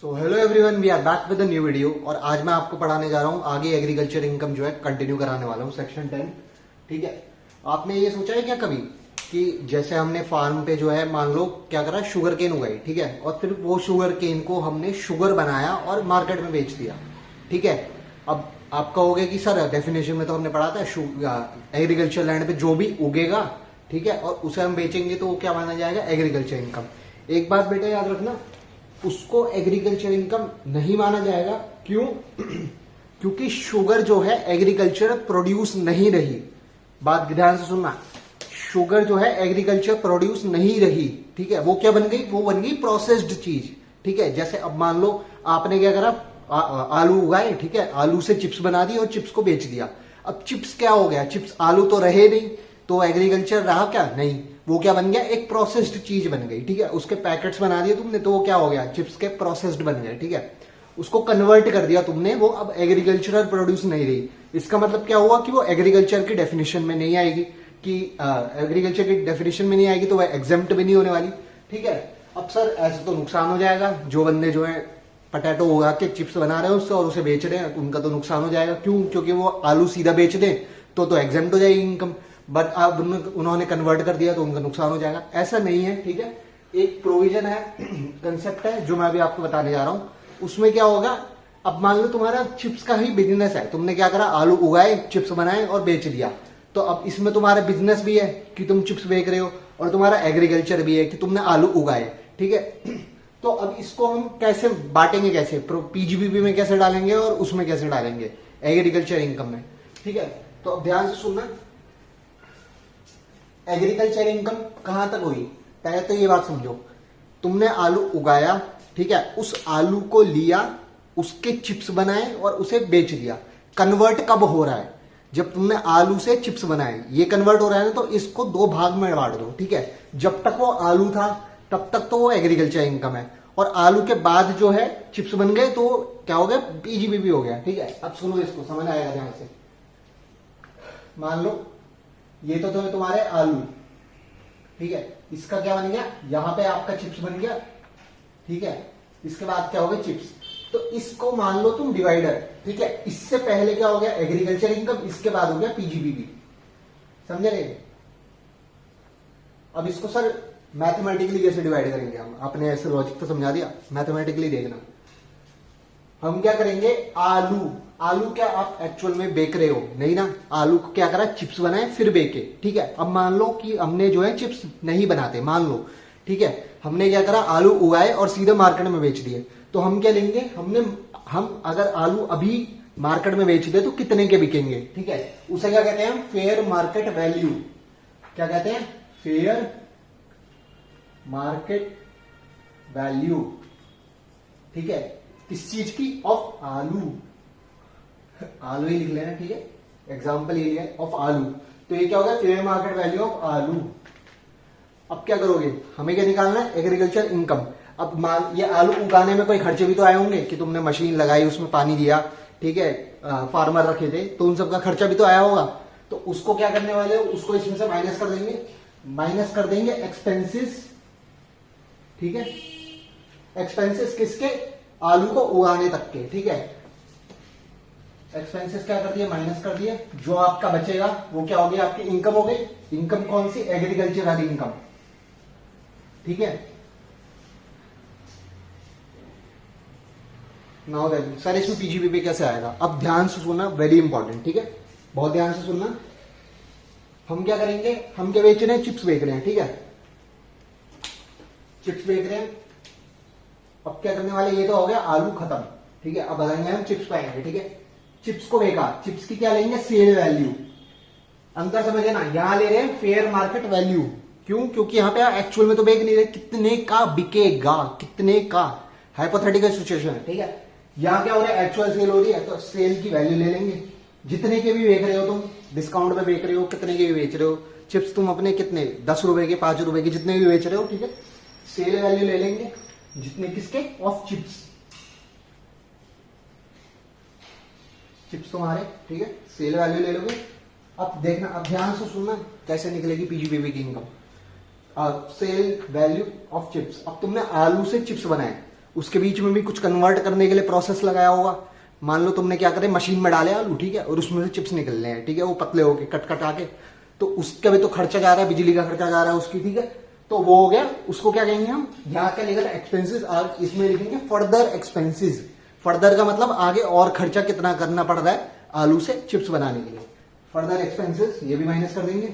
So hello everyone, we are back with a new video. और आज मैं आपको पढ़ाने जा रहा हूँ आगे एग्रीकल्चर इनकम जो है कंटिन्यू कराने वाला हूँ सेक्शन 10। ठीक है, आपने ये सोचा है क्या कभी कि जैसे हमने फार्म पे जो है मान लो क्या करा, शुगर केन उगाई, ठीक है, और फिर वो शुगर केन को हमने शुगर बनाया और मार्केट में बेच दिया। ठीक है, अब आप कहोगे कि सर डेफिनेशन में तो हमने पढ़ा था एग्रीकल्चर लैंड पे जो भी उगेगा, ठीक है, और उसे हम बेचेंगे तो वो क्या माना जाएगा, एग्रीकल्चर इनकम। एक बात बेटा याद रखना, उसको एग्रीकल्चर इनकम नहीं माना जाएगा। क्यों? क्योंकि शुगर जो है एग्रीकल्चर प्रोड्यूस नहीं रही। बात ध्यान से सुनना, शुगर जो है एग्रीकल्चर प्रोड्यूस नहीं रही। ठीक है, वो क्या बन गई, वो बन गई प्रोसेस्ड चीज। ठीक है, जैसे अब मान लो आपने क्या करा, आलू उगाए, ठीक है, आलू से चिप्स बना दी और चिप्स को बेच दिया। अब चिप्स क्या हो गया, चिप्स आलू तो रहे नहीं, तो एग्रीकल्चर रहा क्या, नहीं, वो क्या बन गया, एक प्रोसेस्ड चीज बन गई। ठीक है, उसके पैकेट्स बना दिए तुमने तो वो क्या हो गया, चिप्स के प्रोसेस्ड बन गए। ठीक है, उसको कन्वर्ट कर दिया तुमने, वो अब एग्रीकल्चरल प्रोड्यूस नहीं रही। इसका मतलब क्या हुआ कि वो एग्रीकल्चर की डेफिनेशन में नहीं आएगी, कि एग्रीकल्चर की डेफिनेशन में नहीं आएगी तो वह एग्जेम्प्ट भी नहीं होने वाली। ठीक है, अब सर ऐसे तो नुकसान हो जाएगा, जो बंदे जो है पटेटो उगा के चिप्स बना रहे हैं उससे और उसे बेच रहे हैं, उनका तो नुकसान हो जाएगा। क्यों? क्योंकि वो आलू सीधा बेच दें तो एग्जेम्प्ट हो जाएगी इनकम, बट अब उन्होंने कन्वर्ट कर दिया तो उनका नुकसान हो जाएगा। ऐसा नहीं है। ठीक है, एक प्रोविजन है, कंसेप्ट है जो मैं अभी आपको बताने जा रहा हूं। उसमें क्या होगा, अब मान लो तुम्हारा चिप्स का ही बिजनेस है, तुमने क्या करा, आलू उगाए, चिप्स बनाए और बेच दिया। तो अब इसमें तुम्हारा बिजनेस भी है कि तुम चिप्स बेच रहे हो, और तुम्हारा एग्रीकल्चर भी है कि तुमने आलू उगाए। ठीक है, तो अब इसको हम कैसे बांटेंगे, कैसे पीजीबीपी में कैसे डालेंगे और उसमें कैसे डालेंगे, एग्रीकल्चर इनकम में। ठीक है, तो अब ध्यान से सुनना, एग्रीकल्चर इनकम कहां तक हुई, पहले तो ये बात समझो, तुमने आलू उगाया, ठीक है, उस आलू को लिया, उसके चिप्स बनाए और उसे बेच दिया। कन्वर्ट कब हो रहा है, जब तुमने आलू से चिप्स बनाए, ये कन्वर्ट हो रहा है ना, तो इसको दो भाग में बांट दो। ठीक है, जब तक वो आलू था तब तक तो वो एग्रीकल्चर इनकम है, और आलू के बाद जो है चिप्स बन गए तो क्या हो गया, पीजीबीपी हो गया। ठीक है, अब सुनो, इसको समझ आएगा ध्यान से। मान लो ये तो तुम्हारे आलू, ठीक है, इसका क्या बन गया, यहां पे आपका चिप्स बन गया। ठीक है, इसके बाद क्या हो गया, चिप्स। तो इसको मान लो तुम डिवाइडर। ठीक है, इससे पहले क्या हो गया, एग्रीकल्चर इनकम, इसके बाद हो गया पीजीबीबी। समझे रहे? अब इसको सर मैथमेटिकली कैसे डिवाइड करेंगे हम, आपने ऐसे लॉजिक तो समझा दिया, मैथमेटिकली देखना। हम क्या करेंगे, आलू, आलू क्या आप एक्चुअल में बेक रहे हो, नहीं ना, आलू को क्या करा, चिप्स बनाए फिर बेके। ठीक है, अब मान लो कि हमने जो है चिप्स नहीं बनाते, मान लो, ठीक है, हमने क्या करा, आलू उगाए और सीधे मार्केट में बेच दिए। तो हम क्या लेंगे, हम अगर आलू अभी मार्केट में बेच दे तो कितने के बिकेंगे। ठीक है, उसे क्या कहते हैं, फेयर मार्केट वैल्यू। क्या कहते हैं, फेयर मार्केट वैल्यू। ठीक है, किस चीज की, ऑफ आलू, आलू ही लिख लेना। ठीक है, एग्जाम्पल ये है ऑफ आलू, तो ये क्या होगा, फेयर मार्केट वैल्यू ऑफ आलू। अब क्या करोगे, हमें क्या निकालना है, एग्रीकल्चर इनकम। अब मान ये आलू उगाने में कोई खर्चे भी तो आए होंगे, कि तुमने मशीन लगाई, उसमें पानी दिया, ठीक है, फार्मर रखे थे, तो उन सबका खर्चा भी तो आया होगा। तो उसको क्या करने वाले हो, उसको इसमें से माइनस कर देंगे, माइनस कर देंगे एक्सपेंसेस। ठीक है, एक्सपेंसेस किसके, आलू को उगाने तक के। ठीक है, एक्सपेंसेस क्या कर दिए, माइनस कर दिए, जो आपका बचेगा वो क्या हो गया, आपकी इनकम हो गई। इनकम कौन सी, एग्रीकल्चरल इनकम। ठीक है, नाउ दैट सर इसमें पीजीबीपी कैसे आएगा, अब ध्यान से सुनना, वेरी इंपॉर्टेंट। ठीक है, बहुत ध्यान से सुनना। हम क्या करेंगे, हम क्या बेच रहे हैं, चिप्स बेच रहे हैं। ठीक है, चिप्स बेच रहे हैं। अब क्या करने वाले, ये तो हो गया आलू खत्म। ठीक है, अब बताएंगे हम चिप्स पाएंगे। ठीक है, चिप्स को बेका, चिप्स की क्या लेंगे, सेल वैल्यू। अंतर समझे ना, यहां ले रहे हैं फेयर मार्केट वैल्यू। क्यों? क्योंकि यहां पे एक्चुअल में तो बेच नहीं रहे, कितने का बिकेगा, कितने का, हाइपोथेटिकल सिचुएशन है। ठीक है, यहां क्या हो रहा है, एक्चुअल सेल हो रही है, तो सेल की वैल्यू ले लेंगे। जितने के भी बेच रहे हो तुम, डिस्काउंट पे बेच रहे हो, कितने के भी बेच रहे हो चिप्स तुम अपने, कितने 10 रुपए के, 5 रुपए के, जितने भी बेच रहे हो। ठीक है, सेल वैल्यू ले लेंगे, जितने किसके, ऑफ चिप्स, चिप्स तुम्हारे। ठीक है, सेल वैल्यू ले लोगे। अब देखना, अब ध्यान से सुनना कैसे निकलेगी पीजीबीबी की income. Sale value of chips, अब तुमने आलू से चिप्स बनाए, उसके बीच में भी कुछ कन्वर्ट करने के लिए प्रोसेस लगाया होगा। मान लो तुमने क्या करे, मशीन में डाले आलू, ठीक है, और उसमें से चिप्स निकल रहे हैं, ठीक है, वो पतले होके कट कट आके, तो उसका भी तो खर्चा जा रहा है, बिजली का खर्चा जा रहा है उसकी, ठीक है। तो वो हो गया, उसको क्या कहेंगे हम, यहाँ क्या लिखेगा एक्सपेंसेस, और इसमें लिखेंगे फर्दर एक्सपेंसेस। फर्दर का मतलब आगे और खर्चा कितना करना पड़ रहा है आलू से चिप्स बनाने के लिए, फर्दर एक्सपेंसेस, ये भी माइनस कर देंगे।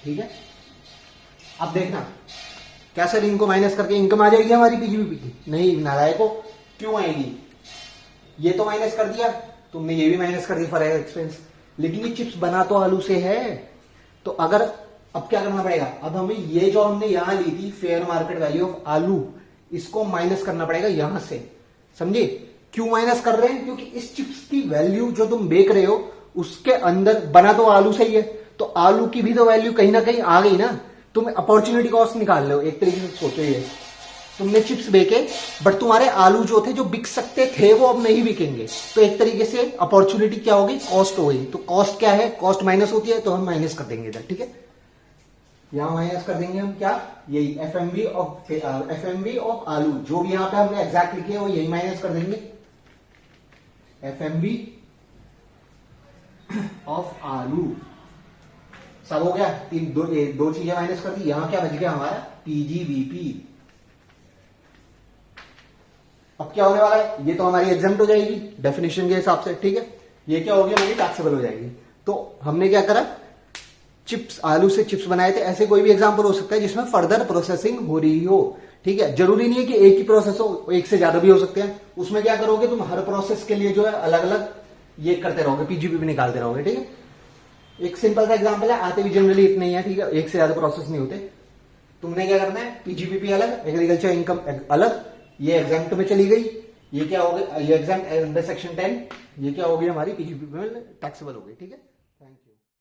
ठीक है, अब देखना क्या सर, इनको माइनस करके इनकम आ जाएगी हमारी पीजीबीपी की? नहीं नालायको, क्यों आएगी? ये तो माइनस कर दिया तुमने, ये भी माइनस कर दी फॉर एक्सपेंस, लेकिन ये चिप्स बना तो आलू से है। तो अगर अब क्या करना पड़ेगा, अब हमें ये जो हमने यहां ली थी फेयर मार्केट वैल्यू ऑफ आलू, इसको माइनस करना पड़ेगा यहां से, समझे? क्यों माइनस कर रहे हैं? क्योंकि इस चिप्स की वैल्यू जो तुम बेच रहे हो उसके अंदर बना तो आलू से ही है, तो आलू की भी तो वैल्यू कहीं ना कहीं आ गई ना। तुम अपॉर्चुनिटी कॉस्ट निकाल रहे हो एक तरीके से, सोचो ये तुमने चिप्स बेचे बट तुम्हारे आलू जो थे जो बिक सकते थे वो अब नहीं बिकेंगे, तो एक तरीके से अपॉर्चुनिटी क्या होगी, कॉस्ट हो गई। तो कॉस्ट क्या है, कॉस्ट माइनस होती है, तो हम माइनस कर देंगे इधर, ठीक है। यहां माइनस कर देंगे हम क्या, यही एफएमवी ऑफ आलू, जो भी यहां पे हमने एग्जैक्ट लिखे है वो यही माइनस कर देंगे, एफएमवी ऑफ आलू। सब हो गया, दो चीजें माइनस कर दी, यहां क्या बच गया हमारा, पीजीबीपी। अब क्या होने वाला है, ये तो हमारी एग्जाम्प्ट हो जाएगी डेफिनेशन के हिसाब से, ठीक है। ये क्या होगी, हमारी टैक्सेबल हो जाएगी। तो हमने क्या करा, चिप्स, आलू से चिप्स बनाए थे। ऐसे कोई भी एग्जांपल हो सकता है जिसमें फर्दर प्रोसेसिंग हो रही हो, ठीक है। जरूरी नहीं है कि एक ही प्रोसेस हो, एक से ज्यादा भी हो सकते हैं। उसमें क्या करोगे तुम, हर प्रोसेस के लिए जो है अलग अलग ये करते रहोगे, पीजीबीपी निकालते रहोगे, ठीक है। एक सिंपल सा एग्जांपल है, आते भी जनरली इतने ही है, ठीक है, एक से ज्यादा प्रोसेस नहीं होते। तुमने क्या करना है, पीजीबीपी अलग, एग्रीकल्चर इनकम अलग, ये एग्जाम्प्ट में चली गई, ये क्या हो गया, ये एग्जाम्प्ट अंडर सेक्शन 10, ये क्या हो गई हमारी पीजीबीपी में टैक्सेबल हो गई, ठीक है।